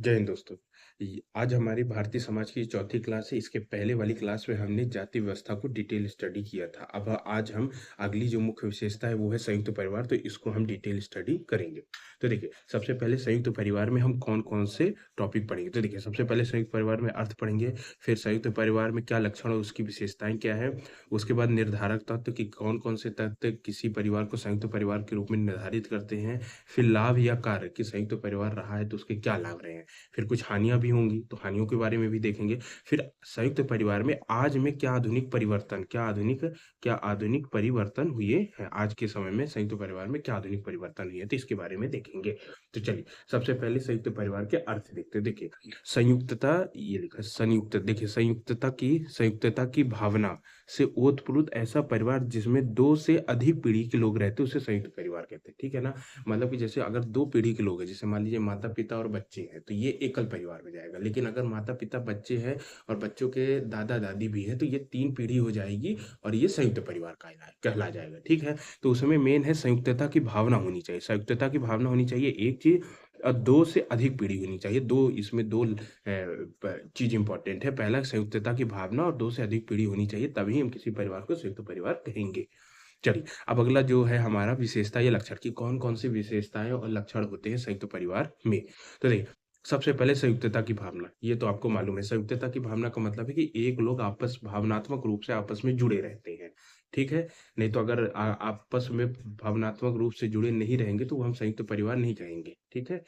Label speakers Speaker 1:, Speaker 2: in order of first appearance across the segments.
Speaker 1: जय हिंद दोस्तों। आज हमारी भारतीय समाज की चौथी क्लास है। इसके पहले वाली क्लास में हमने जाति व्यवस्था को डिटेल स्टडी किया था। अब आज हम अगली जो मुख्य विशेषता है वो है संयुक्त परिवार, तो इसको हम डिटेल स्टडी करेंगे। तो देखिए, सबसे पहले संयुक्त परिवार में हम कौन कौन से टॉपिक पढ़ेंगे। तो देखिए, सबसे पहले संयुक्त परिवार में अर्थ पढ़ेंगे। फिर संयुक्त परिवार में क्या लक्षण और उसकी विशेषताएं क्या है। उसके बाद निर्धारक तत्व कि कौन कौन से तत्व किसी परिवार को संयुक्त परिवार के रूप में निर्धारित करते हैं। फिर लाभ या कार्य कि संयुक्त परिवार रहा है तो उसके क्या लाभ रहे हैं। फिर कुछ हानियाँ भी होंगी, तो हानियों के बारे में भी देखेंगे। फिर संयुक्त परिवार में आज में क्या आधुनिक परिवर्तन हुए हैं। आज के समय में संयुक्त परिवार में क्या आधुनिक परिवर्तन हुए हैं, तो इसके बारे में देखेंगे। तो चलिए, सबसे पहले संयुक्त परिवार के अर्थ देखते हैं। देखिए, संयुक्तता, ये लिखा है संयुक्त, देखिए संयुक्तता की भावना से ओतप्रोत ऐसा परिवार जिसमें 2 से अधिक पीढ़ी के लोग रहते हैं, उसे संयुक्त परिवार कहते हैं। ठीक है ना? मतलब कि जैसे अगर 2 पीढ़ी के लोग हैं, जैसे मान लीजिए माता-पिता और बच्चे हैं, तो ये एकल परिवार में जाएगा। लेकिन अगर माता-पिता, बच्चे हैं और बच्चों के दादा-दादी भी हैं, तो ये 3 पीढ़ी हो जाएगी और ये संयुक्त परिवार कहला जाएगा। ठीक है? तो उसमें मेन है संयुक्तता की भावना होनी चाहिए। संयुक्तता की भावना होनी चाहिए एक चीज़, 2 से अधिक पीढ़ी होनी चाहिए। 2 इसमें 2 चीज़ इम्पोर्टेंट है। पहला संयुक्तता की भावना और 2 से अधिक पीढ़ी होनी चाहिए, तभी हम किसी परिवार को संयुक्त परिवार कहेंगे। चलिए, अब अगला जो है हमारा विशेषता या लक्षण कि कौन-कौन सी विशेषताएँ और लक्षण होते हैं संयुक्त परिवार में। तो देखिए, सबसे पहले संयुक्तता की भावना, ये तो आपको मालूम है। संयुक्तता की भावना का मतलब है कि एक लोग भावनात्मक रूप से आपस में जुड़े रहते हैं, ठीक है? नहीं तो अगर आपस में भावनात्मक रूप से जुड़े नहीं रहेंगे तो वो हम संयुक्त परिवार नहीं कहेंगे, ठीक है?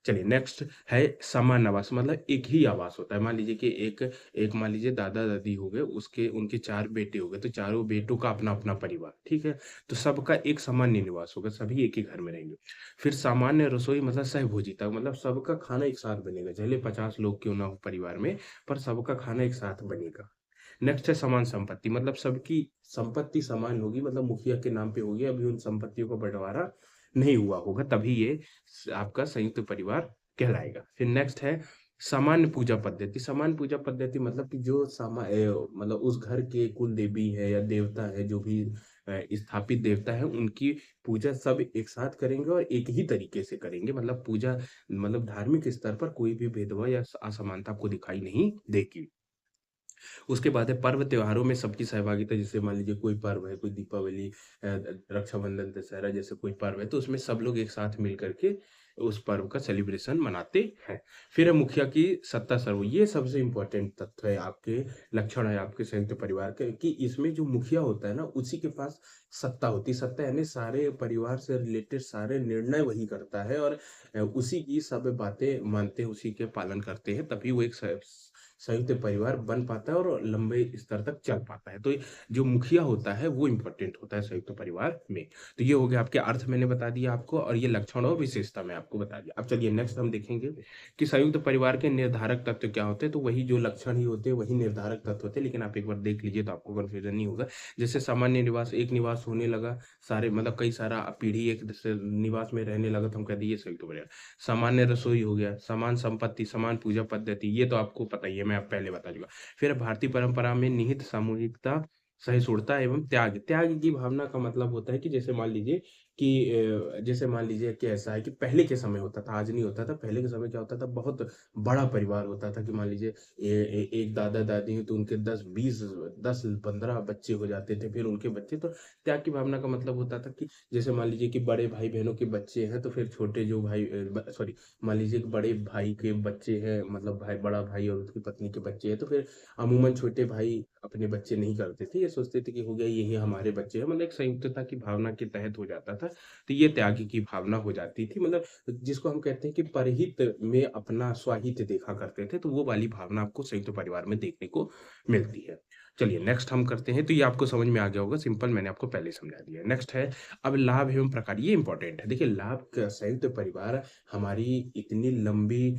Speaker 1: चलिए, नेक्स्ट है समान आवास, मतलब एक ही आवास होता है। मान लीजिए कि एक एक मान लीजिए दादा-दादी हो गए, उसके उनके 4 बेटे हो गए, तो चारों बेटों का अपना-अपना परिवार, ठीक है? तो सबका एक सामान्य निवास होगा, सभी एक ही घर में रहेंगे। फिर सामान्य रसोई मतलब सहभोजिता, मतलब सबका खाना एक साथ बनेगा, भले 50 लोग क्यों ना हो परिवार में, पर सबका खाना एक साथ बनेगा। नेक्स्ट है समान संपत्ति, मतलब सबकी संपत्ति समान होगी, मतलब मुखिया के नाम पे होगी, अभी उन संपत्तियों का बँटवारा नहीं हुआ होगा, तभी ये आपका संयुक्त परिवार कहलाएगा। फिर नेक्स्ट है सामान्य पूजा पद्धति। सामान्य पूजा पद्धति मतलब कि जो मतलब उस घर के कुल देवी है या देवता है, जो भी स्थापित देवता है, उनकी पूजा सब एक साथ करेंगे और एक ही तरीके से करेंगे। मतलब पूजा, मतलब धार्मिक स्तर पर कोई भी भेदभाव या असमानता आपको दिखाई नहीं देगी। उसके बाद है पर्व त्योहारों में सबकी सहभागिता, जैसे मान लीजिए कोई पर्व है, कोई दीपावली, रक्षाबंधन, दशहरा जैसे कोई पर्व है, तो उसमें सब लोग एक साथ मिल करके उस पर्व का सेलिब्रेशन मनाते हैं। फिर है मुखिया की सत्ता सर्व, ये सबसे इम्पोर्टेंट तत्व है, आपके लक्षण है आपके संयुक्त परिवार के, कि इसमें जो मुखिया होता है ना, उसी के पास सत्ता होती है। सत्ता यानी सारे परिवार से रिलेटेड सारे निर्णय वही करता है और उसी की सब बातें मानते हैं, उसी के पालन करते हैं, तभी वो एक संयुक्त परिवार बन पाता है और लंबे स्तर तक चल पाता है। तो जो मुखिया होता है वो इम्पोर्टेंट होता है संयुक्त परिवार में। तो ये हो गया आपके अर्थ, मैंने बता दिया आपको, और ये लक्षण और विशेषता मैं आपको बता दिया। अब चलिए नेक्स्ट हम देखेंगे कि संयुक्त परिवार के निर्धारक तत्व क्या होते हैं। तो वही जो लक्षण ही होते हैं, वही निर्धारक तत्व होते हैं, लेकिन आप एक बार देख लीजिए तो आपको कन्फ्यूजन नहीं होगा। जैसे सामान्य निवास, एक निवास होने लगा, सारे मतलब कई सारा पीढ़ी एक निवास में रहने लगा, तो हम कह दिए संयुक्त परिवार। सामान्य रसोई हो गया, समान संपत्ति, समान पूजा पद्धति, ये तो आपको पता ही है, मैं आप पहले बता चुका। फिर भारतीय परंपरा में निहित सामूहिकता, सहिष्णुता एवं त्याग। त्याग की भावना का मतलब होता है कि जैसे मान लीजिए कि जैसे मान लीजिए कि ऐसा है कि पहले के समय होता था, आज नहीं होता था। पहले के समय क्या होता था, बहुत बड़ा परिवार होता था कि मान लीजिए एक दादा-दादी हैं तो उनके 10-20, 10-15 बच्चे हो जाते थे, फिर उनके बच्चे। तो त्याग की भावना का मतलब होता था कि जैसे मान लीजिए कि बड़े भाई-बहनों के बच्चे हैं, तो फिर छोटे जो भाई सॉरी, मान लीजिए कि बड़े भाई के बच्चे हैं, मतलब बड़ा भाई और उसकी पत्नी के बच्चे हैं, तो फिर अमूमन छोटे भाई अपने बच्चे नहीं करते थे, ये सोचते थे कि हो गया ये हमारे बच्चे हैं, मतलब एक संयुक्तता की भावना के तहत हो जाता था। तो ये त्याग की भावना हो जाती थी, मतलब जिसको हम कहते हैं कि परहित में अपना स्वाहित देखा करते थे, तो वो वाली भावना आपको संयुक्त परिवार में देखने को मिलती है। चलिए नेक्स्ट हम करते हैं, तो ये आपको समझ में आ गया होगा, सिंपल, मैंने आपको पहले ही समझा दिया है। नेक्स्ट है अब लाभ एवं प्रकार, ये इंपॉर्टेंट है। देखिए, लाभ का संयुक्त परिवार हमारी इतनी लंबी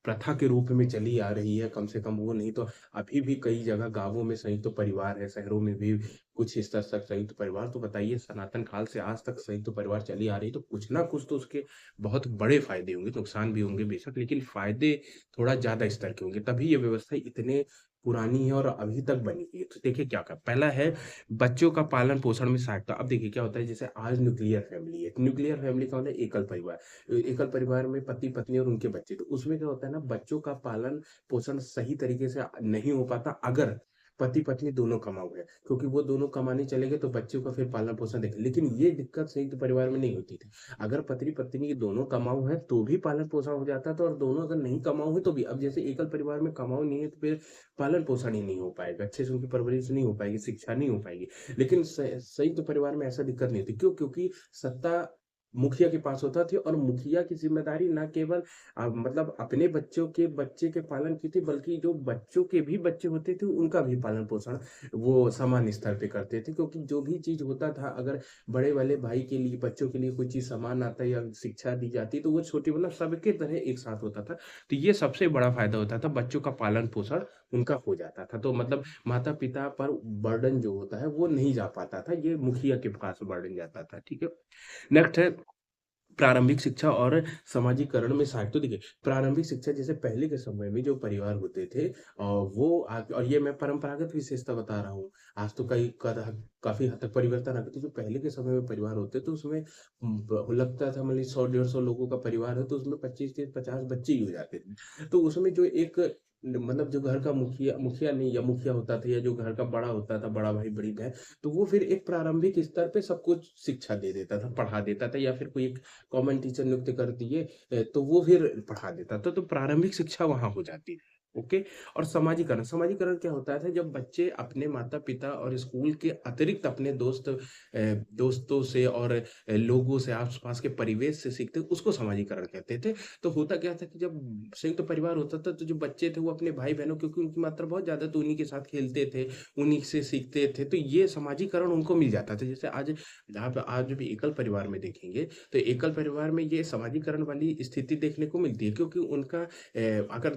Speaker 1: प्रथा के रूप में चली आ रही है, कम से कम वो नहीं तो अभी भी कई जगह गाँवों में संयुक्त परिवार है, शहरों में भी कुछ इस तरह तक संयुक्त परिवार। तो बताइए, सनातन काल से आज तक संयुक्त परिवार चली आ रही है, तो कुछ ना कुछ तो उसके बहुत बड़े फ़ायदे होंगे, नुकसान भी होंगे बेशक, लेकिन फ़ायदे थोड़ा ज़्यादा स्तर के होंगे, तभी ये व्यवस्था इतने पुरानी है और अभी तक बनी हुई है। तो देखिए क्या होगा, पहला है बच्चों का पालन-पोषण में सहायता। अब देखिए क्या होता है, जैसे आज न्यूक्लियर फैमिली है। न्यूक्लियर फैमिली का मतलब एकल परिवार। एकल परिवार में पति-पत्नी और उनके बच्चे। तो उसमें क्या होता है ना, बच्चों का पालन-पोषण सही तरीके से नहीं हो पाता अगर पति-पत्नी दोनों कमाऊ है। क्योंकि वो दोनों कमाने चले गए तो बच्चों का फिर पालन-पोषण देखें। लेकिन ये दिक्कत संयुक्त परिवार में नहीं होती थी। अगर पति-पत्नी दोनों कमाऊ हैं तो भी पालन-पोषण हो जाता था, और दोनों अगर नहीं कमाऊ है तो भी। अब जैसे एकल परिवार में कमाऊ नहीं है तो फिर पालन-पोषण ही नहीं हो पाएगा, अच्छे से उनकी परवरिश नहीं हो पाएगी, शिक्षा नहीं हो पाएगी। लेकिन संयुक्त परिवार में ऐसा दिक्कत नहीं होती। क्यों? क्योंकि सत्ता मुखिया के पास होता थी, और मुखिया की ज़िम्मेदारी ना केवल मतलब अपने बच्चों के बच्चे के पालन की थी, बल्कि जो बच्चों के भी बच्चे होते थे, उनका भी पालन-पोषण वो समान स्तर पे करते थे। क्योंकि जो भी चीज़ होता था, अगर बड़े वाले भाई के लिए, बच्चों के लिए कोई चीज़ सामान आता या शिक्षा दी जाती, तो वो छोटी मतलब सबके तरह एक साथ होता था। तो ये सबसे बड़ा फ़ायदा होता था, बच्चों का पालन-पोषण उनका हो जाता था। तो मतलब माता-पिता पर बर्डन जो होता है, वो नहीं जा पाता था, ये मुखिया के पास बर्डन जाता था, ठीक है? नेक्स्ट है प्रारंभिक शिक्षा और समाजीकरण में सहायक। तो देखिए, प्रारंभिक शिक्षा जैसे पहले के समय में जो परिवार होते थे, वो आज, और ये मैं परंपरागत विशेषता बता रहा हूँ। आज तो कई काफ़ी हद तक परिवर्तन आ गए। तो जो पहले के समय में परिवार होते तो उसमें लगता था, मतलब 100 डेढ़ 100 लोगों का परिवार है तो उसमें 25 से 50 बच्चे ही हो जाते थे। तो उसमें जो एक मतलब जो घर का मुखिया मुखिया नहीं, या मुखिया होता था, या जो घर का बड़ा होता था, बड़ा भाई, बड़ी बहन, तो वो फिर एक प्रारंभिक स्तर पे सब कुछ शिक्षा दे देता था, पढ़ा देता था, या फिर कोई एक कॉमन टीचर नियुक्त कर दिए, तो वो फिर पढ़ा देता था। तो प्रारंभिक शिक्षा वहाँ हो जाती थी। ओके। और समाजीकरण, समाजीकरण क्या होता था, जब बच्चे अपने माता-पिता और स्कूल के अतिरिक्त अपने दोस्तों से और लोगों से, आस-पास के परिवेश से सीखते, उसको समाजीकरण कहते थे। तो होता क्या था कि जब संयुक्त परिवार होता था तो जो बच्चे थे वो अपने भाई-बहनों, क्योंकि उनकी मात्रा बहुत ज़्यादा, तो उन्हीं के साथ खेलते थे, उन्हीं से सीखते थे। तो ये समाजीकरण उनको मिल जाता था। जैसे आज भी एकल परिवार में देखेंगे, तो एकल परिवार में ये समाजीकरण वाली स्थिति देखने को मिलती है, क्योंकि उनका अगर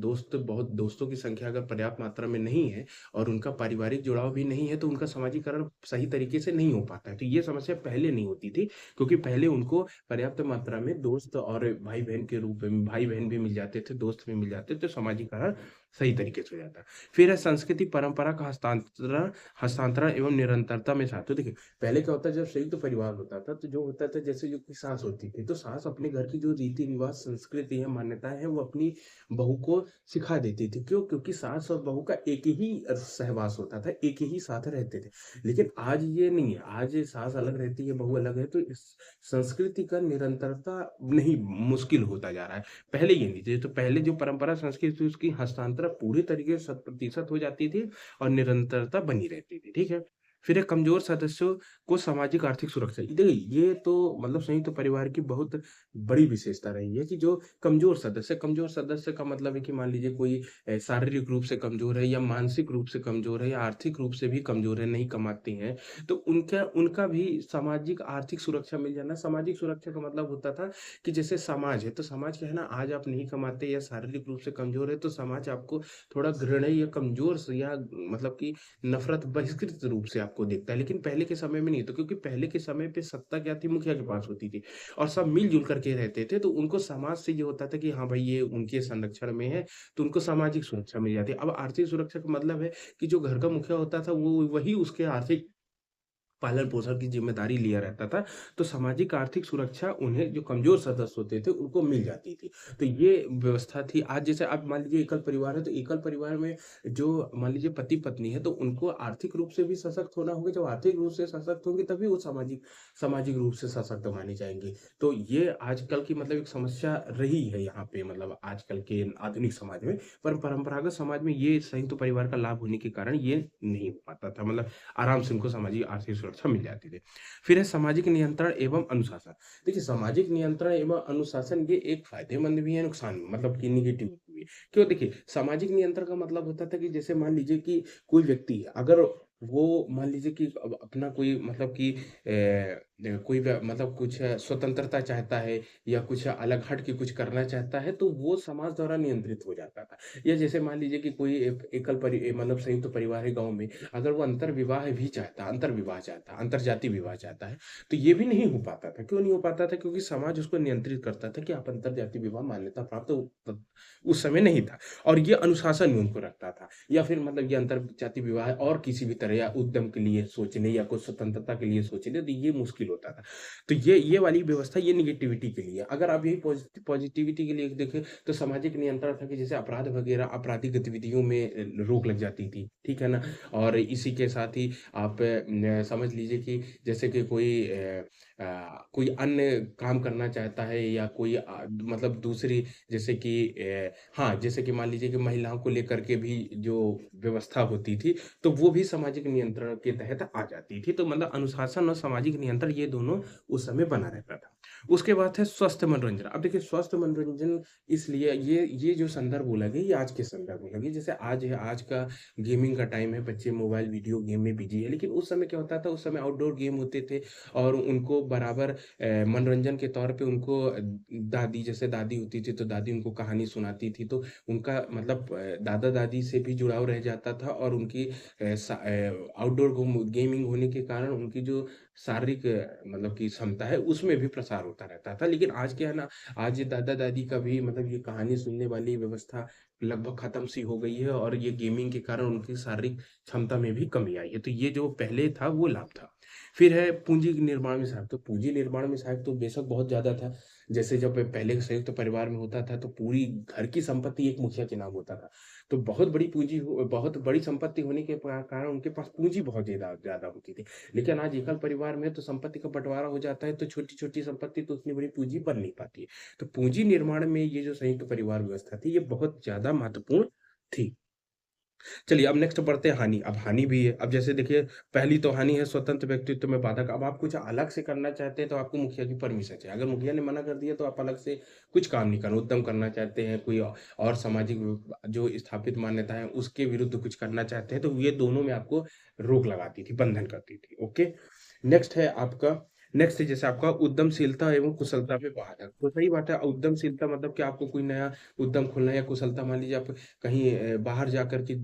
Speaker 1: दोस्तों की संख्या अगर पर्याप्त मात्रा में नहीं है, और उनका पारिवारिक जुड़ाव भी नहीं है, तो उनका समाजीकरण सही तरीके से नहीं हो पाता है। तो ये समस्या पहले नहीं होती थी, क्योंकि पहले उनको पर्याप्त मात्रा में दोस्त और भाई-बहन के रूप में भाई-बहन भी मिल जाते थे, दोस्त भी मिल जाते थे, तो समाजीकरण सही तरीके से हो जाता। फिर है संस्कृति परंपरा का हस्तांतरण हस्तांतरण एवं निरंतरता में साथ। तो देखिए, पहले क्या होता है, जब संयुक्त परिवार होता था, तो जो होता था, जैसे जो कि सास होती थी, तो सास अपने घर की जो रीति-रिवाज, संस्कृति है, मान्यताएँ हैं, वो अपनी बहू को सिखा देती थी। क्यों? क्योंकि सास और बहू का एक ही सहवास होता था, एक ही साथ रहते थे। लेकिन आज ये नहीं है, आज सास अलग रहती है, बहू अलग है, तो इस संस्कृति का निरंतरता नहीं, मुश्किल होता जा रहा है। पहले ये नहीं थी, तो पहले जो परंपरा संस्कृति थी, उसकी हस्तांतरण पूरी तरीके से 100% हो जाती थी, और निरंतरता बनी रहती थी, ठीक है? फिर है कमज़ोर सदस्यों को सामाजिक आर्थिक सुरक्षा। देखिए, ये तो मतलब संयुक्त परिवार की बहुत बड़ी विशेषता रही है कि जो कमज़ोर सदस्य का मतलब है कि मान लीजिए कोई शारीरिक रूप से कमज़ोर है, या मानसिक रूप से कमज़ोर है, या आर्थिक रूप से भी कमज़ोर है, नहीं कमाती हैं, तो उनका उनका भी सामाजिक आर्थिक सुरक्षा मिल जाना। सामाजिक सुरक्षा का मतलब होता था कि जैसे समाज है, तो समाज क्या है ना, आज आप नहीं कमाते या शारीरिक रूप से कमज़ोर है, तो समाज आपको थोड़ा घृणा या कमज़ोर से, या मतलब कि नफ़रत, बहिष्कृत रूप से आपको देखता है। लेकिन पहले के समय में नहीं था, क्योंकि पहले के समय पे सत्ता क्या थी, मुखिया के पास होती थी, और सब मिल-जुल करके रहते थे, तो उनको समाज से ये होता था कि हाँ भाई, ये उनके संरक्षण में है, तो उनको सामाजिक सुरक्षा मिल जाती है। अब आर्थिक सुरक्षा का मतलब है कि जो घर का मुखिया होता था, वो वही उसके आर्थिक पालन-पोषण की ज़िम्मेदारी लिया रहता था, तो सामाजिक आर्थिक सुरक्षा उन्हें, जो कमज़ोर सदस्य होते थे, उनको मिल जाती थी। तो ये व्यवस्था थी। आज जैसे आप मान लीजिए एकल परिवार है, तो एकल परिवार में जो मान लीजिए पति-पत्नी है, तो उनको आर्थिक रूप से भी सशक्त होना होगा। जब आर्थिक रूप से सशक्त होंगे, तभी वो सामाजिक सामाजिक रूप से सशक्त माने जाएँगे। तो ये आजकल की मतलब एक समस्या रही है यहाँ पे, मतलब आजकल के आधुनिक समाज में। पर परंपरागत समाज में ये संयुक्त परिवार का लाभ होने के कारण ये नहीं हो पाता था। मतलब आराम से उनको सामाजिक आर्थिक सुरक्षा मिल जाती थी। फिर है सामाजिक नियंत्रण एवं अनुशासन। देखिए, सामाजिक नियंत्रण एवं अनुशासन ये एक फ़ायदेमंद भी है, नुकसान भी, मतलब कि नेगेटिव भी है। क्यों? देखिए, सामाजिक नियंत्रण का मतलब होता था कि जैसे मान लीजिए कि कोई व्यक्ति है, अगर वो मान लीजिए कि अब अपना कोई मतलब कि कोई मतलब कुछ स्वतंत्रता चाहता है या कुछ अलग हट के कुछ करना चाहता है, तो वो समाज द्वारा नियंत्रित हो जाता था। या जैसे मान लीजिए कि कोई एक मतलब संयुक्त परिवार है गाँव में, अगर वो अंतर्विवाह भी चाहता है, अंतर्विवाह चाहता है, अंतर्जातीय विवाह चाहता है, तो ये भी नहीं हो पाता था। क्यों नहीं हो पाता था? क्योंकि समाज उसको नियंत्रित करता था कि आप अंतर्जातीय विवाह मान्यता प्राप्त उस समय नहीं था, और ये अनुशासन में उनको रखता था। या फिर मतलब ये अंतर्जातीय विवाह और किसी भी तरह या उद्यम के लिए सोचने या कुछ स्वतंत्रता के लिए सोचने, तो ये मुश्किल होता था। तो ये वाली व्यवस्था ये नेगेटिविटी के लिए। अगर आप यही पॉजिटिविटी के लिए देखें, तो सामाजिक नियंत्रण था कि जैसे अपराध वगैरह आपराधिक गतिविधियों में रोक लग जाती थी, ठीक है ना? और इसी के साथ ही आप समझ लीजिए कि जैसे कि कोई अन्य काम करना चाहता है या कोई मतलब दूसरी, जैसे कि हाँ, जैसे कि मान लीजिए कि महिलाओं को लेकर के भी जो व्यवस्था होती थी, तो वो भी सामाजिक नियंत्रण के तहत आ जाती थी। तो मतलब अनुशासन और सामाजिक नियंत्रण ये दोनों उस समय बना रहता था। उसके बाद है स्वस्थ मनोरंजन। अब देखिए स्वस्थ मनोरंजन इसलिए ये जो संदर्भ बोला गया, ये आज के संदर्भ बोला गया। जैसे आज है, आज का गेमिंग का टाइम है, बच्चे मोबाइल वीडियो गेम में बिज़ी है। लेकिन उस समय क्या होता था, उस समय आउटडोर गेम होते थे और उनको बराबर मनोरंजन के तौर पे उनको दादी, जैसे दादी होती थी, तो दादी उनको कहानी सुनाती थी, तो उनका मतलब दादा-दादी से भी जुड़ाव रह जाता था, और उनकी आउटडोर गेमिंग होने के कारण उनकी जो शारीरिक मतलब की क्षमता है, उसमें भी प्रसार होता रहता था। लेकिन आज क्या है ना, आज ये दादा-दादी का भी मतलब ये कहानी सुनने वाली व्यवस्था लगभग खत्म सी हो गई है, और ये गेमिंग के कारण उनकी शारीरिक क्षमता में भी कमी आई है। तो ये जो पहले था वो लाभ था। फिर है पूंजी निर्माण में सहायक। तो पूंजी निर्माण में सहायक तो बेशक बहुत ज़्यादा था। जैसे जब पहले संयुक्त परिवार में होता था, तो पूरी घर की संपत्ति एक मुखिया के नाम होता था। तो बहुत बड़ी संपत्ति होने के कारण उनके पास पूंजी बहुत ज़्यादा ज़्यादा होती थी। लेकिन आज एकल परिवार में तो संपत्ति का बँटवारा हो जाता है, तो छोटी-छोटी संपत्ति तो उतनी बड़ी पूंजी बन नहीं पाती है। तो पूंजी निर्माण में ये जो संयुक्त परिवार व्यवस्था थी, ये बहुत ज़्यादा महत्वपूर्ण थी। चलिए अब नेक्स्ट बढ़ते हैं हानि। अब हानि भी है। अब जैसे देखिए, पहली तो हानि है स्वतंत्र व्यक्तित्व में बाधक। अब आप कुछ अलग से करना चाहते हैं, तो आपको मुखिया की परमिशन चाहिए। अगर मुखिया ने मना कर दिया, तो आप अलग से कुछ काम नहीं करना। उद्यम करना चाहते हैं, कोई और सामाजिक जो स्थापित मान्यता है उसके विरुद्ध कुछ करना चाहते हैं, तो ये दोनों में आपको रोक लगाती थी, बंधन करती थी। ओके। नेक्स्ट है आपका, नेक्स्ट है जैसे आपका उद्यमशीलता एवं कुशलता पे बाधक। तो सही बात है, उद्यमशीलता मतलब कि आपको कोई नया उद्यम खोलना है, या कुशलता मान लीजिए आप कहीं बाहर जाकर के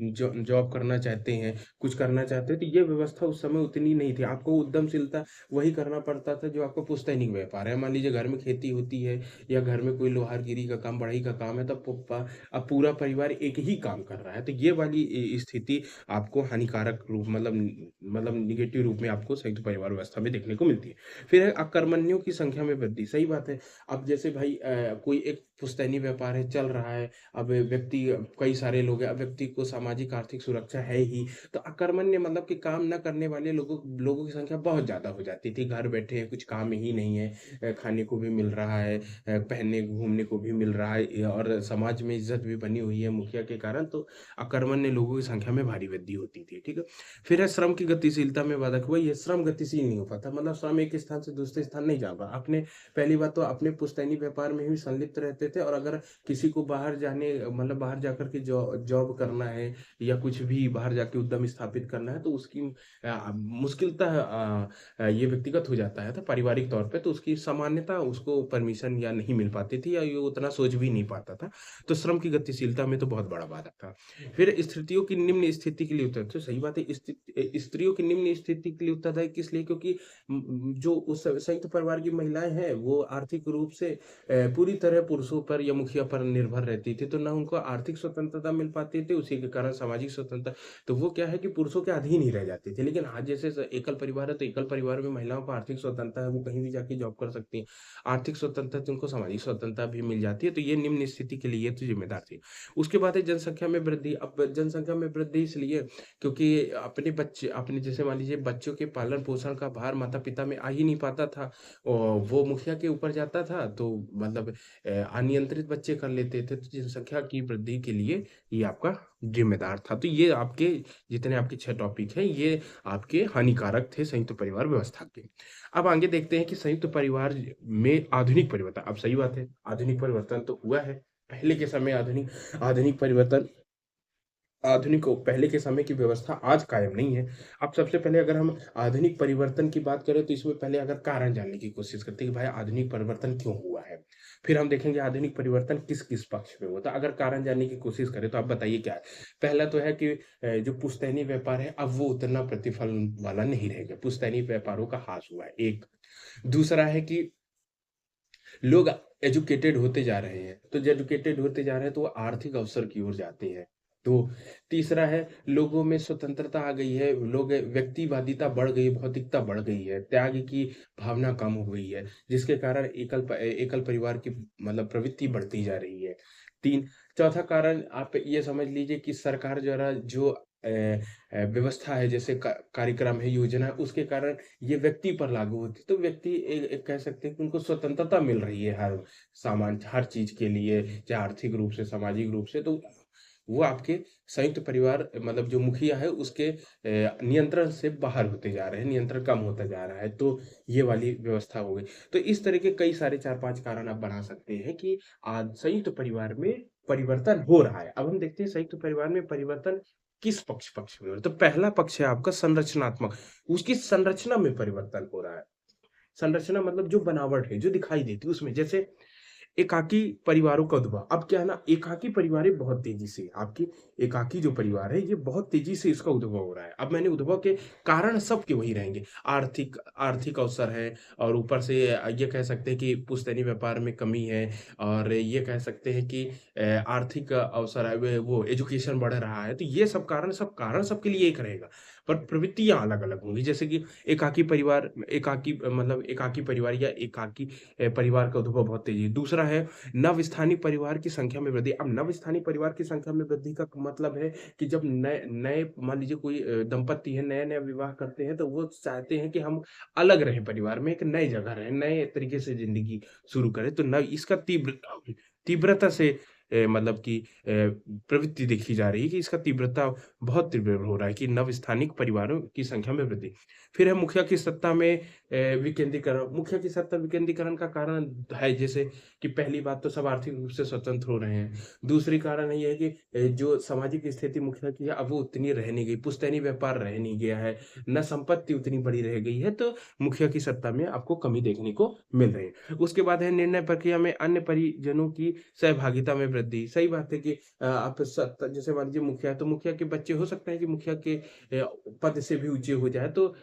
Speaker 1: जॉब करना चाहते हैं, कुछ करना चाहते हैं, तो ये व्यवस्था उस समय उतनी नहीं थी। आपको उद्यमशीलता वही करना पड़ता था जो आपका पुश्तैनिक व्यापार है। मान लीजिए घर में खेती होती है, या घर में कोई लोहारगिरी का काम, बढ़ई का काम है, तब अब पूरा परिवार एक ही काम कर रहा है, तो ये वाली स्थिति आपको हानिकारक रूप मतलब निगेटिव रूप में आपको संयुक्त परिवार व्यवस्था में देखने को मिलती है। फिर है अकर्मण्यों की संख्या में वृद्धि। सही बात है। अब जैसे भाई कोई एक पुश्तैनी व्यापार है, चल रहा है, अब व्यक्ति, कई सारे लोग हैं, अब व्यक्ति को सामाजिक आर्थिक सुरक्षा है ही, तो अकर्मण्य मतलब कि काम ना करने वाले लोगों लोगों की संख्या बहुत ज़्यादा हो जाती थी। घर बैठे हैं, कुछ काम ही नहीं है, खाने को भी मिल रहा है, पहनने घूमने को भी मिल रहा है, और समाज में इज्जत भी बनी हुई है मुखिया के कारण, तो अकर्मण्य लोगों की संख्या में भारी वृद्धि होती थी। ठीक है। फिर है श्रम की गतिशीलता में बाधक। वही है, श्रम गतिशील नहीं हो पाता, मतलब श्रम एक स्थान से दूसरे स्थान नहीं जा पाता। अपने पहली बात तो अपने पुश्तैनी व्यापार में ही संलिप्त रहते थे, और अगर किसी को बाहर जाने मतलब बाहर जाकर के जॉब करना है, या कुछ भी बाहर जाके उद्यम स्थापित करना है, तो उसकी मुश्किलता ये व्यक्तिगत हो जाता है, तो पारिवारिक तौर पे तो उसकी सामान्यता उसको परमिशन या नहीं मिल पाती थी, या ये उतना सोच भी नहीं पाता था। तो श्रम की गतिशीलता में तो बहुत बड़ा बाधक था। फिर स्त्रियों की निम्न स्थिति के लिए उत्तर, तो सही बात है, स्त्रियों की निम्न स्थिति के लिए उत्तरदायी किस लिए? क्योंकि जो उस संयुक्त परिवार की महिलाएं हैं, वो आर्थिक रूप से पूरी तरह पुरुषों पर या मुखिया पर निर्भर रहती थी, तो ना उनको आर्थिक स्वतंत्रता मिल पाती थी, उसी के कारण सामाजिक स्वतंत्रता, तो वो क्या है कि पुरुषों के अधीन ही रह जाती थी। लेकिन आज जैसे एकल परिवार है, तो एकल परिवार में महिलाओं को आर्थिक स्वतंत्रता है, वो कहीं भी जाके जॉब कर सकती हैं। आर्थिक स्वतंत्रता तो उनको सामाजिक स्वतंत्रता भी मिल जाती है, तो ये निम्न स्थिति के लिए तो जिम्मेदार थी। उसके बाद है जनसंख्या में वृद्धि। अब जनसंख्या में वृद्धि इसलिए क्योंकि अपने जैसे मान लीजिए बच्चों के पालन पोषण का भार माता पिता में आ ही नहीं पाता था, और वो मुखिया के ऊपर जाता था, तो मतलब अनियंत्रित बच्चे कर लेते थे, तो जनसंख्या की वृद्धि के लिए ये आपका जिम्मेदार था। तो ये आपके जितने आपके 6 टॉपिक हैं, ये आपके हानिकारक थे संयुक्त परिवार व्यवस्था के। अब आगे देखते हैं कि संयुक्त परिवार में आधुनिक परिवर्तन। अब सही बात है, आधुनिक परिवर्तन तो हुआ है। पहले के समय आधुनिक आधुनिक परिवर्तन आधुनिक पहले के समय की व्यवस्था आज कायम नहीं है। अब सबसे पहले अगर हम आधुनिक परिवर्तन की बात करें तो इसमें पहले अगर कारण जानने की कोशिश करते हैं कि भाई आधुनिक परिवर्तन क्यों हुआ है? फिर हम देखेंगे आधुनिक परिवर्तन किस-किस पक्ष में हुआ था। अगर कारण जानने की कोशिश करें तो आप बताइए क्या है? पहला तो है कि जो पुश्तैनी व्यापार है अब वो उतना प्रतिफल वाला नहीं रह गया। पुश्तैनी व्यापारों का ह्रास हुआ है, एक। दूसरा है कि लोग एजुकेटेड होते जा रहे हैं, तो जो एजुकेटेड होते जा रहे हैं तो वो आर्थिक अवसर की ओर जाते हैं। तो तीसरा है लोगों में स्वतंत्रता आ गई है, लोग व्यक्तिवादिता बढ़ गई, भौतिकता बढ़ गई है, त्याग की भावना कम हो गई है, जिसके कारण एकल परिवार की मतलब प्रवृत्ति बढ़ती जा रही है। 3 चौथा कारण आप ये समझ लीजिए कि सरकार द्वारा जो व्यवस्था है जैसे कार्यक्रम है, योजना है, उसके कारण ये व्यक्ति पर लागू होती है। तो व्यक्ति एक कह सकते हैं कि उनको स्वतंत्रता मिल रही है हर चीज़ के लिए, चाहे आर्थिक रूप से, सामाजिक रूप से। तो वो आपके संयुक्त परिवार मतलब जो मुखिया है उसके नियंत्रण से बाहर होते जा रहे हैं, नियंत्रण कम होता जा रहा है। तो ये वाली व्यवस्था हो गई। तो इस तरह के कई सारे 4-5 कारण आप बना सकते हैं कि आज संयुक्त परिवार में परिवर्तन हो रहा है। अब हम देखते हैं संयुक्त परिवार में परिवर्तन किस पक्ष में हो रहा है। तो पहला पक्ष है आपका संरचनात्मक, उसकी संरचना में परिवर्तन हो रहा है। संरचना मतलब जो बनावट है, जो दिखाई देती है उसमें जैसे एकाकी परिवारों का उद्भव। अब क्या है ना एकाकी परिवारें बहुत तेज़ी से आपकी एकाकी जो परिवार है ये बहुत तेज़ी से इसका उद्भव हो रहा है। अब मैंने उद्भव के कारण सबके वही रहेंगे। आर्थिक आर्थिक अवसर है और ऊपर से ये कह सकते हैं कि पुश्तैनी व्यापार में कमी है और ये कह सकते हैं कि आर्थिक अवसर है वे वो एजुकेशन बढ़ रहा है। तो ये सब कारण सबके लिए एक रहेगा, पर प्रवृत्तियाँ अलग-अलग होंगी। जैसे कि एकाकी परिवार या एकाकी परिवार का उद्भव बहुत तेज़ी है। दूसरा है नवस्थानिक परिवार की संख्या में वृद्धि। अब नवस्थानिक परिवार की संख्या में वृद्धि का मतलब है कि जब नए नए मान लीजिए कोई दंपति है, नया-नया विवाह करते हैं तो वो चाहते हैं कि हम अलग रहें परिवार में, एक नई जगह रहें, नए तरीके से ज़िंदगी शुरू करें। तो न इसका तीव्रता से मतलब कि प्रवृत्ति देखी जा रही है कि इसका तीव्रता बहुत तीव्र हो रहा है कि नवस्थानिक परिवारों की संख्या में वृद्धि। फिर है मुखिया की सत्ता में विकेंद्रीकरण। मुखिया की सत्ता विकेंद्रीकरण का कारण है जैसे कि पहली बात तो सब आर्थिक रूप से स्वतंत्र हो रहे हैं। दूसरी कारण ये है कि जो सामाजिक स्थिति मुखिया की है अब वो उतनी रह नहीं गई, पुश्तैनी व्यापार रह नहीं गया है, ना संपत्ति उतनी बड़ी रह गई है, तो मुखिया की सत्ता में आपको कमी देखने को मिल रही है। उसके बाद है निर्णय प्रक्रिया में अन्य परिजनों की सहभागिता में वृद्धि। सही बात है कि आप सत्ता जैसे मान लीजिए मुखिया है, तो मुखिया के बच्चे हो सकते हैं कि मुखिया के पद से भी ऊँचे हो जाएँ तो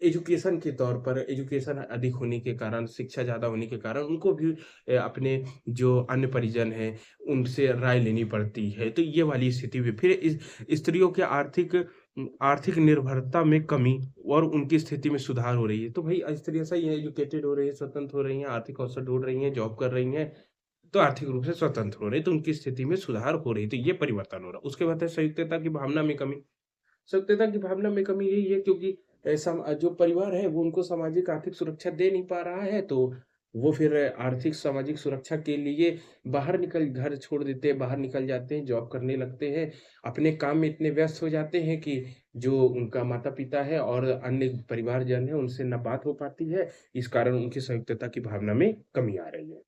Speaker 1: एजुकेशन के तौर पर एजुकेशन अधिक होने के कारण, शिक्षा ज़्यादा होने के कारण उनको भी अपने जो अन्य परिजन हैं, उनसे राय लेनी पड़ती है। तो ये वाली स्थिति भी फिर इस स्त्रियों के आर्थिक निर्भरता में कमी और उनकी स्थिति में सुधार हो रही है। तो भई स्त्रियाँ सही है, एजुकेटेड हो रही हैं, स्वतंत्र हो रही हैं, आर्थिक अवसर ढूँढ रही हैं, जॉब कर रही हैं, तो आर्थिक रूप से स्वतंत्र हो रही हैं, तो उनकी स्थिति में सुधार हो रही है। तो ये परिवर्तन हो रहा है। उसके बाद है संयुक्तता की भावना में कमी। सत्यता की भावना में कमी यही है क्योंकि जो परिवार है वो उनको सामाजिक आर्थिक सुरक्षा दे नहीं पा रहा है, तो वो फिर आर्थिक सामाजिक सुरक्षा के लिए बाहर निकल घर छोड़ देते हैं, बाहर निकल जाते हैं, जॉब करने लगते हैं। अपने काम में इतने व्यस्त हो जाते हैं कि जो उनका माता-पिता है और अन्य परिवारजन है, उनसे ना बात हो पाती है। इस कारण उनकी संयुक्तता की भावना में कमी आ रही है।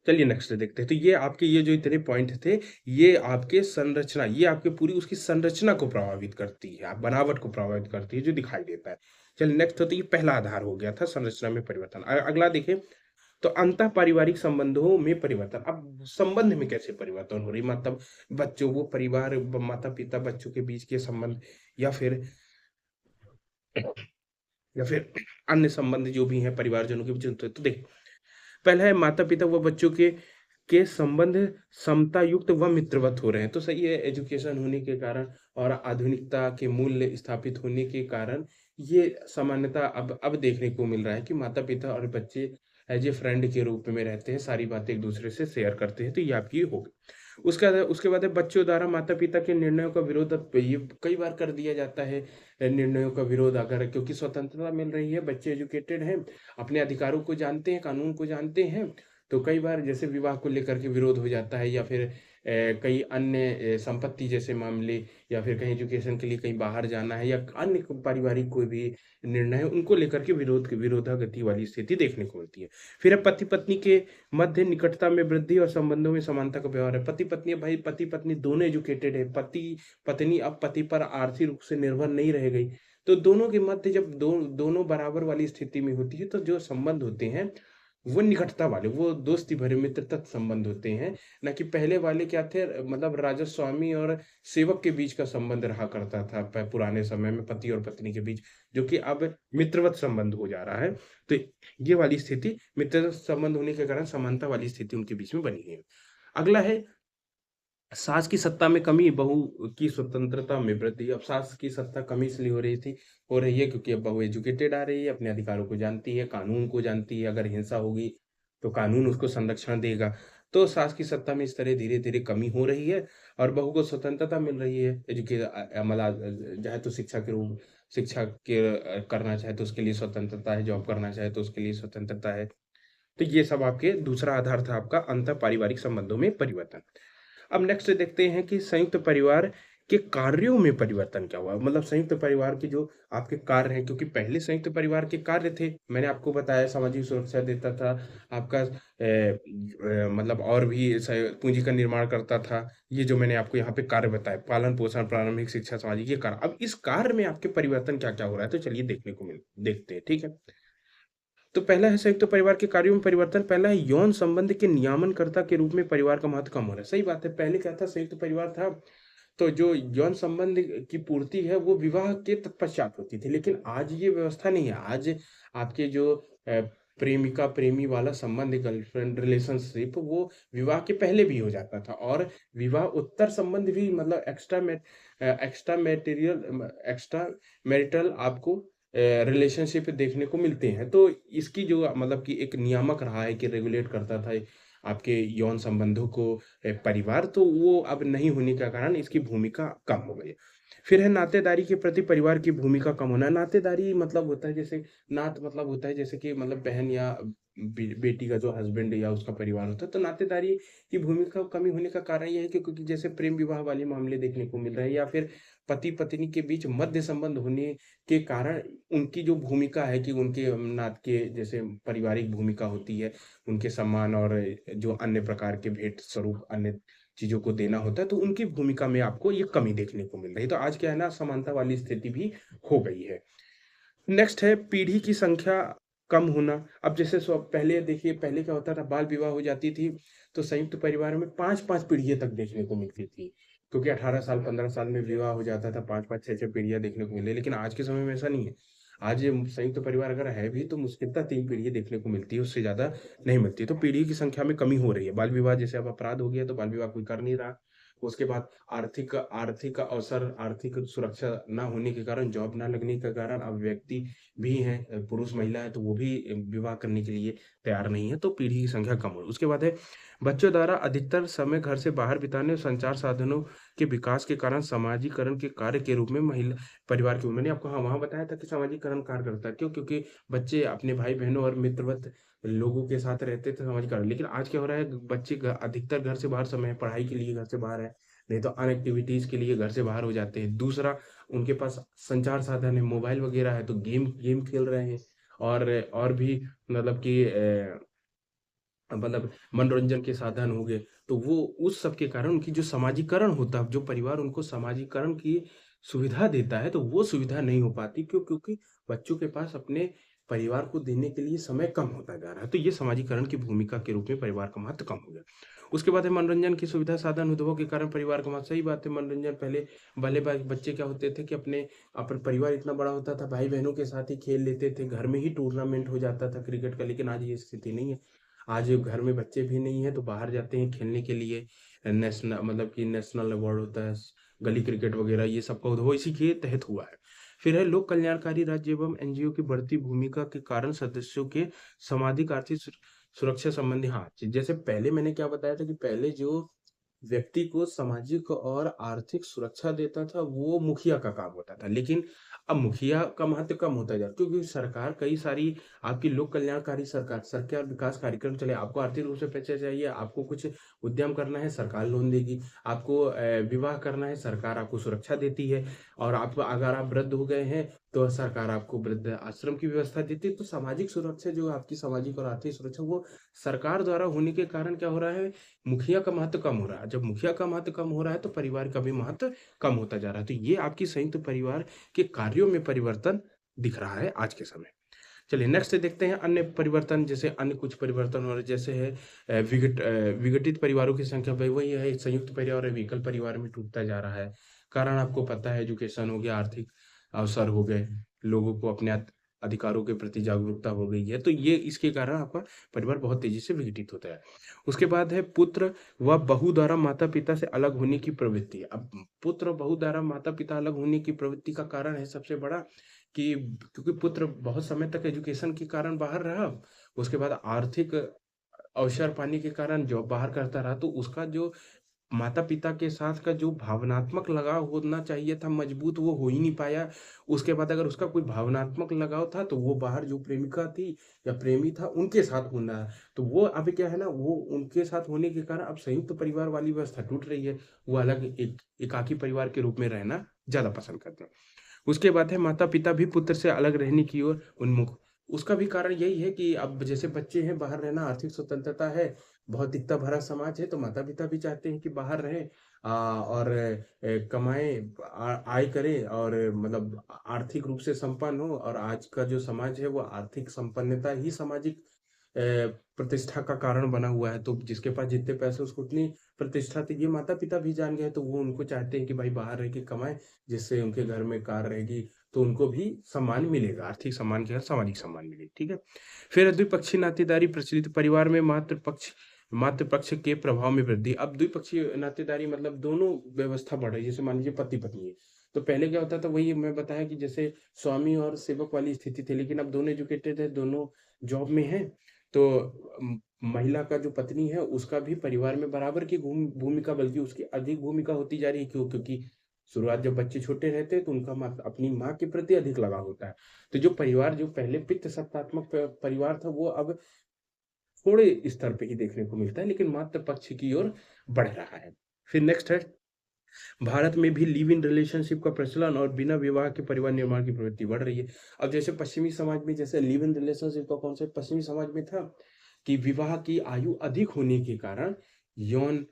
Speaker 1: चलिए नेक्स्ट देखते हैं। तो ये आपके ये जो इतने पॉइंट थे, ये आपके पूरी उसकी संरचना को प्रभावित करती है, बनावट को प्रभावित करती है, जो दिखाई देता है। चलिए नेक्स्ट तो ये पहला आधार हो गया था संरचना में परिवर्तन। अगला देखिए, तो अंतःपारिवारिक संबंधों में परिवर्तन। अब संबंध में कैसे परिवर्तन हो रही है? मतलब बच्चों वो परिवार ब माता-पिता बच्चों के बीच के संबंध या फिर या फिर अन्य संबंध जो भी हैं परिवारजनों के बीच तो देखिए पहला है माता-पिता व बच्चों के संबंध समता युक्त व मित्रवत हो रहे हैं। तो सही है एजुकेशन होने के कारण और आधुनिकता के मूल्य स्थापित होने के कारण ये सामान्यतः अब देखने को मिल रहा है कि माता-पिता और बच्चे एज़ ए फ्रेंड के रूप में रहते हैं, सारी बातें एक-दूसरे से शेयर करते हैं, तो ये आपकी हो गई। उसके बाद है बच्चों द्वारा माता-पिता के निर्णयों का विरोध अब ये कई बार कर दिया जाता है निर्णयों का विरोध अगर क्योंकि स्वतंत्रता मिल रही है, बच्चे एजुकेटेड हैं, अपने अधिकारों को जानते हैं, कानून को जानते हैं, तो कई बार जैसे विवाह को लेकर के विरोध हो जाता है, या फिर कई अन्य संपत्ति जैसे मामले, या फिर कहीं एजुकेशन के लिए कहीं बाहर जाना है, या अन्य पारिवारिक कोई भी निर्णय है, उनको लेकर के विरोधागति वाली स्थिति देखने को मिलती है। फिर है पति-पत्नी के मध्य निकटता में वृद्धि और संबंधों में समानता का व्यवहार है। पति-पत्नी, भाई पति-पत्नी दोनों एजुकेटेड है। पत्नी अब पति पर आर्थिक रूप से निर्भर नहीं रह गई। तो दोनों के मध्य जब दोनों बराबर वाली स्थिति में होती है, तो जो संबंध होते हैं, वो निकटता वाले, वो दोस्ती भरे मित्रता संबंध होते हैं, ना कि पहले वाले क्या थे, मतलब राजा स्वामी और सेवक के बीच का संबंध रहा करता था पुराने समय में पति और पत्नी के बीच, जो कि अब मित्रवत संबंध हो जा रहा है। तो ये वाली स्थिति मित्रवत संबंध होने के कारण समानता वाली स्थिति उनके बीच में बनी है। अगला है सास की सत्ता में कमी, बहू की स्वतंत्रता में वृद्धि। अब सास की सत्ता कमी इसलिए हो रही है क्योंकि अब बहू एजुकेटेड आ रही है, अपने अधिकारों को जानती है, कानून को जानती है, अगर हिंसा होगी तो कानून उसको संरक्षण देगा। तो सास की सत्ता में इस तरह धीरे-धीरे कमी हो रही है, और बहू को स्वतंत्रता मिल रही है। मतलब चाहे तो शिक्षा के करना चाहे तो उसके लिए स्वतंत्रता है, जॉब करना चाहे तो उसके लिए स्वतंत्रता है। तो ये सब आपके दूसरा आधार था आपका अंतर पारिवारिक संबंधों में परिवर्तन। अब नेक्स्ट देखते हैं कि संयुक्त परिवार के कार्यों में परिवर्तन क्या हुआ? मतलब संयुक्त परिवार के जो आपके कार्य हैं, क्योंकि पहले संयुक्त परिवार के कार्य थे, मैंने आपको बताया सामाजिक सुरक्षा देता था, आपका मतलब और भी पूँजी का निर्माण करता था। ये जो मैंने आपको यहाँ पे कार्य बताए, पालन-पोषण, प्रारंभिक शिक्षा, सामाजिक ये कार्य। अब इस कार्य में आपके परिवर्तन क्या-क्या हो रहा है? तो चलिए देखते हैं, ठीक है? तो पहला है संयुक्त परिवार के कार्यों में परिवर्तन। पहला है यौन संबंध के नियामनकर्ता के रूप में परिवार का महत्व कम हो रहा है। सही बात है, पहले क्या था, संयुक्त परिवार था, तो जो यौन संबंध की पूर्ति है वो विवाह के तत्पश्चात होती थी। लेकिन आज ये व्यवस्था नहीं है। आज आपके जो प्रेमिका प्रेमी वाला संबंध है, गर्लफ्रेंड रिलेशनशिप, वो विवाह के पहले भी हो जाता था, और विवाह उत्तर संबंध भी, मतलब एक्स्ट्रा मैरिटल आपको रिलेशनशिप देखने को मिलते हैं। तो इसकी जो मतलब कि एक नियामक रहा है कि रेगुलेट करता था आपके यौन संबंधों को परिवार, तो वो अब नहीं होने के कारण इसकी भूमिका कम हो गई है। फिर है नातेदारी के प्रति परिवार की भूमिका कम होना। नातेदारी मतलब होता है जैसे, नात मतलब होता है जैसे कि मतलब बहन या बेटी का जो हस्बैंड या उसका परिवार होता है। तो नातेदारी की भूमिका कमी होने का कारण ये है कि क्योंकि जैसे प्रेम विवाह वाले मामले देखने को मिल रहे हैं, या फिर पति पत्नी के बीच मध्य संबंध होने के कारण उनकी जो भूमिका है कि उनके नात के जैसे पारिवारिक भूमिका होती है, उनके सम्मान और जो अन्य प्रकार के भेंट स्वरूप अन्य चीज़ों को देना होता है, तो उनकी भूमिका में आपको ये कमी देखने को मिल रही है। तो आज क्या है ना, असमानता वाली स्थिति भी हो गई है। नेक्स्ट है पीढ़ी की संख्या कम होना। अब जैसे पहले देखिए, पहले क्या होता था, बाल विवाह हो जाती थी, तो संयुक्त परिवार में 5-5 पीढ़ियाँ तक देखने को मिलती थी। क्योंकि 18 साल, 15 साल में विवाह हो जाता था, 5-5, 6-6 पीढ़ियाँ देखने को मिले। लेकिन आज के समय में ऐसा नहीं है। आज संयुक्त परिवार अगर है भी तो मुश्किलतः 3 पीढ़ियाँ देखने को मिलती है, उससे ज़्यादा नहीं मिलती। तो पीढ़ी की संख्या में कमी हो रही है। बाल विवाह जैसे अब अपराध हो गया, तो बाल विवाह कोई कर नहीं रहा। उसके बाद आर्थिक आर्थिक अवसर, आर्थिक सुरक्षा ना होने के कारण, जॉब ना लगने के कारण अब व्यक्ति भी हैं, पुरुष महिला है, तो वो भी विवाह करने के लिए तैयार नहीं है, तो पीढ़ी की संख्या कम हो। उसके बाद है बच्चों द्वारा अधिकतर समय घर से बाहर बिताने और संचार साधनों के विकास के कारण सामाजिकरण के कार्य के रूप में महिला परिवार की, मैंने आपको हाँ वहाँ बताया था कि सामाजिकरण कार्य करता है। क्यों? क्योंकि बच्चे अपने भाई बहनों और मित्रवत लोगों के साथ रहते थे सामाजिकरण। लेकिन आज क्या हो रहा है, बच्चे अधिकतर घर से बाहर, समय पढ़ाई के लिए घर से बाहर है, नहीं तो अन्य एक्टिविटीज के लिए घर से बाहर हो जाते हैं। दूसरा, उनके पास संचार साधन है, मोबाइल वगैरह है, तो गेम गेम खेल रहे हैं, और भी मतलब कि मतलब मनोरंजन के साधन हो गए। तो वो उस सब के कारण उनकी जो सामाजिकरण होता है, जो परिवार उनको सामाजिकरण की सुविधा देता है, तो वो सुविधा नहीं हो पाती। क्यों? क्योंकि बच्चों के पास अपने परिवार को देने के लिए समय कम होता जा रहा है। तो ये सामाजिकरण की भूमिका के रूप में परिवार का महत्व कम हो गया। उसके बाद है मनोरंजन की सुविधा साधन उद्योग के कारण परिवार का महत्व। सही बात है, मनोरंजन पहले भले बच्चे क्या होते थे कि अपने परिवार इतना बड़ा होता था, भाई बहनों के साथ ही खेल लेते थे, घर में ही टूर्नामेंट हो जाता था क्रिकेट का। लेकिन आज ये स्थिति नहीं है। आज घर में बच्चे भी नहीं है, तो बाहर जाते हैं खेलने के लिए। नेशनल, मतलब कि नेशनल अवार्ड होता है, गली क्रिकेट वगैरह, ये सब का उद्भव इसी के तहत हुआ है। फिर है लोक कल्याणकारी राज्य एवं एनजीओ की बढ़ती भूमिका के कारण सदस्यों के सामाजिक आर्थिक सुरक्षा संबंधी, हाँ जैसे पहले मैंने क्या बताया था कि पहले जो व्यक्ति को सामाजिक और आर्थिक सुरक्षा देता था वो मुखिया का काम होता था। लेकिन अब मुखिया का महत्व कम होता जा रहा है क्योंकि सरकार कई सारी आपकी लोक कल्याणकारी सरकार विकास कार्यक्रम चले, आपको आर्थिक रूप से पैसे चाहिए, आपको कुछ उद्यम करना है, सरकार लोन देगी, आपको विवाह करना है, सरकार आपको सुरक्षा देती है और आप अगर आप वृद्ध हो गए हैं, तो सरकार आपको वृद्ध आश्रम की व्यवस्था देती है। तो सामाजिक सुरक्षा जो आपकी सामाजिक और आर्थिक सुरक्षा वो सरकार द्वारा होने के कारण क्या हो रहा है, मुखिया का महत्व कम हो रहा है। जब मुखिया का महत्व कम हो रहा है, तो परिवार का भी महत्व कम होता जा रहा है। तो ये आपकी संयुक्त परिवार के कार्यों में परिवर्तन दिख रहा है आज के समय। चलिए नेक्स्ट देखते हैं अन्य परिवर्तन, जैसे अन्य कुछ परिवर्तन और जैसे है विघटित परिवारों की संख्या भाई वही है, संयुक्त परिवार और एकल परिवार में टूटता जा रहा है। कारण आपको पता है, एजुकेशन हो गया, आर्थिक अवसर हो गए, लोगों को अपने अधिकारों के प्रति जागरूकता हो गई है, तो ये इसके कारण आपका परिवार बहुत तेजी से विघटित होता है। उसके बाद है पुत्र व बहू द्वारा माता पिता से अलग होने की प्रवृत्ति। अब पुत्र और बहू द्वारा माता पिता अलग होने की प्रवृत्ति का कारण है सबसे बड़ा कि क्योंकि पुत्र बहुत समय तक एजुकेशन के कारण बाहर रहा, उसके बाद आर्थिक अवसर पाने के कारण जॉब बाहर करता रहा, तो उसका जो माता-पिता के साथ का जो भावनात्मक लगाव होना चाहिए था मजबूत, वो हो ही नहीं पाया। उसके बाद अगर उसका कोई भावनात्मक लगाव था, तो वो बाहर जो प्रेमिका थी या प्रेमी था, उनके साथ होना है। तो वो अभी क्या है ना, वो उनके साथ होने के कारण अब संयुक्त परिवार वाली व्यवस्था टूट रही है। वो अलग एक एकाकी परिवार के रूप में रहना ज़्यादा पसंद करते हैं। उसके बाद है माता-पिता भी पुत्र से अलग रहने की ओर उन्मुख। उसका भी कारण यही है कि अब जैसे बच्चे हैं, बाहर रहना, आर्थिक स्वतंत्रता है, भौतिकता भरा समाज है, तो माता-पिता भी चाहते हैं कि बाहर रहें और कमाएँ, आय करें और मतलब आर्थिक रूप से संपन्न हो। और आज का जो समाज है, वो आर्थिक संपन्नता ही सामाजिक प्रतिष्ठा का कारण बना हुआ है। तो जिसके पास जितने पैसे उसको उतनी प्रतिष्ठा, तो ये माता-पिता भी जान गए हैं, तो वो उनको चाहते हैं कि भाई बाहर रह के कमाएँ, जिससे उनके घर में कार रहेगी, तो उनको भी सम्मान मिलेगा, आर्थिक सम्मान के साथ सामाजिक सम्मान मिलेगा, ठीक है? फिर द्विपक्षीय नातेदारी प्रचलित परिवार में मातृ पक्ष के प्रभाव में वृद्धि। अब द्विपक्षीय नातेदारी मतलब दोनों व्यवस्था बढ़ रही है, जैसे मान लीजिए पति-पत्नी है, तो पहले क्या होता था, वही मैं बताया कि जैसे स्वामी और सेवक वाली स्थिति थी, लेकिन अब दोनों एजुकेटेड है, दोनों जॉब में हैं, तो महिला का जो पत्नी है, उसका भी परिवार में बराबर की भूमिका बल्कि उसकी अधिक भूमिका होती जा रही है। क्यों? क्योंकि शुरुआत जब बच्चे छोटे रहते हैं, तो उनका अपनी माँ के प्रति अधिक लगाव होता है। तो जो परिवार जो पहले पितृ सत्तात्मक परिवार था, वो अब थोड़े स्तर पे ही देखने को मिलता है, लेकिन मातृ पक्ष की ओर बढ़ रहा है। फिर नेक्स्ट है, भारत में भी लिव इन रिलेशनशिप का प्रचलन और बिना विवाह के परिवार निर्माण की प्रवृत्ति बढ़ रही है। अब जैसे पश्चिमी समाज में जैसे लिव इन रिलेशनशिप का कॉन्सेप्ट पश्चिमी समाज में था कि विवाह की आयु अधिक होने के कारण यौन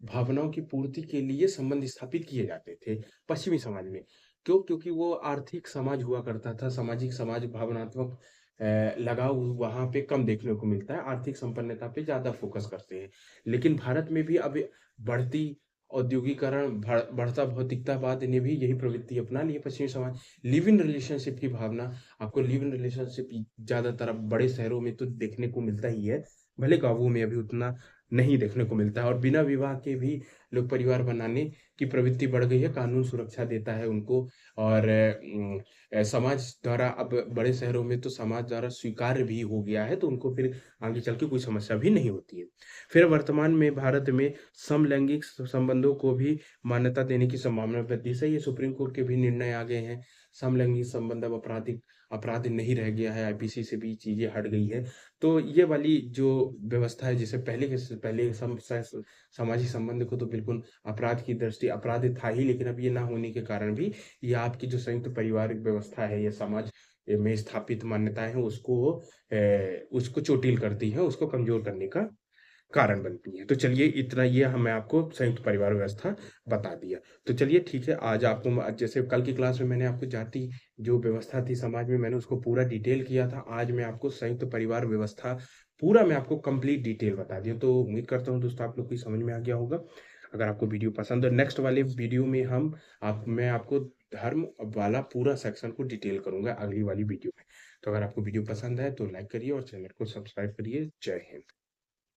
Speaker 1: भावनाओं की पूर्ति के लिए संबंध स्थापित किए जाते थे पश्चिमी समाज में। क्यों? क्योंकि वो आर्थिक समाज हुआ करता था, सामाजिक समाज, भावनात्मक लगाव वहाँ पे कम देखने को मिलता है, आर्थिक संपन्नता पे ज़्यादा फ़ोकस करते हैं। लेकिन भारत में भी अब बढ़ती औद्योगीकरण, बढ़ता भौतिकतावाद ने भी यही प्रवृत्ति अपना ली है पश्चिमी समाज। लिव इन रिलेशनशिप की भावना, आपको लिव इन रिलेशनशिप ज़्यादातर अब बड़े शहरों में तो देखने को मिलता ही है, भले गाँवों में अभी उतना नहीं देखने को मिलता है। और बिना विवाह के भी लोग परिवार बनाने की प्रवृत्ति बढ़ गई है, कानून सुरक्षा देता है उनको और समाज द्वारा अब बड़े शहरों में तो समाज द्वारा स्वीकार्य भी हो गया है, तो उनको फिर आगे चल के कोई समस्या भी नहीं होती है। फिर वर्तमान में भारत में समलैंगिक संबंधों को भी मान्यता देने की संभावना वृद्धि से ये सुप्रीम कोर्ट के भी निर्णय आ गए हैं। समलैंगिक संबंध अब आपराधिक अपराध नहीं रह गया है, आईपीसी से भी चीज़ें हट गई है। तो ये वाली जो व्यवस्था है, जैसे पहले सामाजिक संबंध को तो बिल्कुल अपराध की दृष्टि अपराध था ही, लेकिन अब ये ना होने के कारण भी ये आपकी जो संयुक्त पारिवारिक व्यवस्था है या समाज में स्थापित मान्यताएँ हैं उसको चोटिल करती हैं, उसको कमज़ोर करने का कारण बनती हैं। तो चलिए इतना ये मैं आपको संयुक्त परिवार व्यवस्था बता दिया। तो चलिए ठीक है, आज आपको जैसे कल की क्लास में मैंने आपको जाति जो व्यवस्था थी समाज में, मैंने उसको पूरा डिटेल किया था। आज मैं आपको संयुक्त परिवार व्यवस्था पूरा मैं आपको कंप्लीट डिटेल बता दिया। तो उम्मीद करता हूँ दोस्तों आप लोग को ये समझ में आ गया होगा। अगर आपको वीडियो पसंद है, नेक्स्ट वाले वीडियो में मैं आपको धर्म वाला पूरा सेक्शन को डिटेल करूँगा अगली वाली वीडियो में। तो अगर आपको वीडियो पसंद है तो लाइक करिए और चैनल को सब्सक्राइब करिए। जय हिंद।